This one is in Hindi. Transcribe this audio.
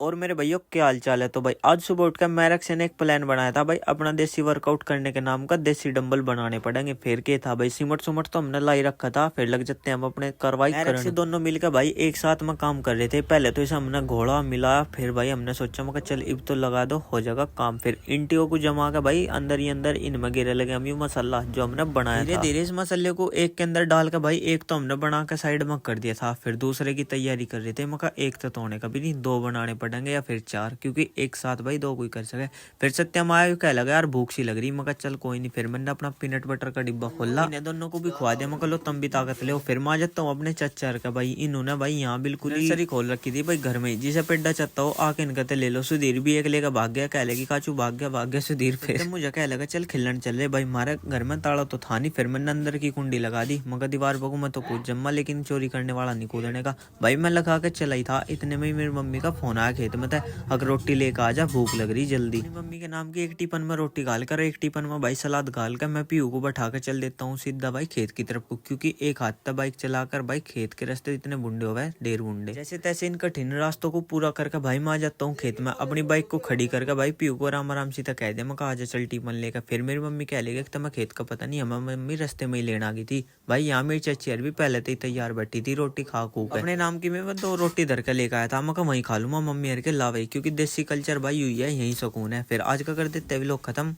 और मेरे भैया क्या हाल चाल है। तो भाई आज सुबह उठकर मैरक्स ने एक प्लान बनाया था भाई, अपना देसी वर्कआउट करने के नाम का देसी डंबल बनाने पड़ेंगे। फिर क्या था भाई, सिमट सुमट तो हमने लाई रखा था, फिर लग जाते हैं हम अपने कार्रवाई करने। दोनों मिलकर भाई एक साथ में काम कर रहे थे। पहले तो इसे हमने घोड़ा मिलाया, फिर भाई हमने सोचा मैं चल इब तो लगा दो, हो जाएगा काम। फिर इंटियों को जमा के भाई अंदर ही अंदर इनमें गिरे लगे हम ये मसाला जो हमने बनाया। धीरे धीरे इस मसाले को एक के अंदर डाल के भाई एक तो हमने बना के साइड में कर दिया था, फिर दूसरे की तैयारी कर रहे थे। मैं एक तो तोड़ने का भी नहीं, दो बनाने पड़ेंगे या फिर चार, क्योंकि एक साथ भाई दो कोई कर सके। फिर सत्यम आया, कह लगा यार भूख सी लग रही। मैं चल कोई नहीं, फिर मैंने अपना पीनट बटर का डिब्बा खोला, इन्हें दोनों को भी खुआ दिया। मैं लो तुम भी ताकत ले। फिर मैं जाता हूँ अपने चच्चर का भाई, इन्होंने भाई यहाँ बिल्कुल ही सरी खोल रखी थी भाई घर में, जिसे पेड्डा चाहता हो आके इनकते ले लो। सुधीर भी एक लेकर भाग गया, कह लेगी काचू भाग गया सुधीर। फिर मुझे कह लगा चल खिलन चल रहे भाई, हमारे घर में ताला तो था नहीं। फिर मैंने अंदर की कुंडी लगा दी, मगर दीवार बगू मैं तो कूद जम्मा, लेकिन चोरी करने वाला नहीं कूदने का भाई। मैं लगा के चला ही था, इतने में ही मेरी मम्मी का फोन आया खेत में था, अगर रोटी लेकर आ जा भूख लग रही जल्दी। मम्मी के नाम की एक टिफिन में रोटी घाल कर, एक टिफिन में भाई सलाद घाल कर मैं पीहू को बैठा कर चल देता हूँ सीधा भाई खेत की तरफ को, क्योंकि एक हाथ तक बाइक चलाकर भाई खेत के रास्ते इतने बुंडे हो गए, ढेर बुंडे। जैसे तैसे इन कठिन रास्तों को पूरा करके भाई मैं आ जाता हूँ खेत में, अपनी बाइक को खड़ी करके भाई पीहू को आराम आराम से कह दिया मैं कहा जा चल टिफिन लेकर। फिर मेरी मम्मी कह लेगी तो मैं खेत का पता नहीं, हमारी मम्मी रास्ते में ही लेने आ गई थी भाई। यहाँ मेरी चच्ची भी पहले से ही तैयार बैठी थी रोटी खा खू के। अपने नाम की मैं दो रोटी धर के लेकर आया था, मैं वहीं खा लूंगा मम्मी हर के लावे, क्योंकि देसी कल्चर भाई हुई है यही सुकून है। फिर आज का कर देते हैं व्लॉग खत्म।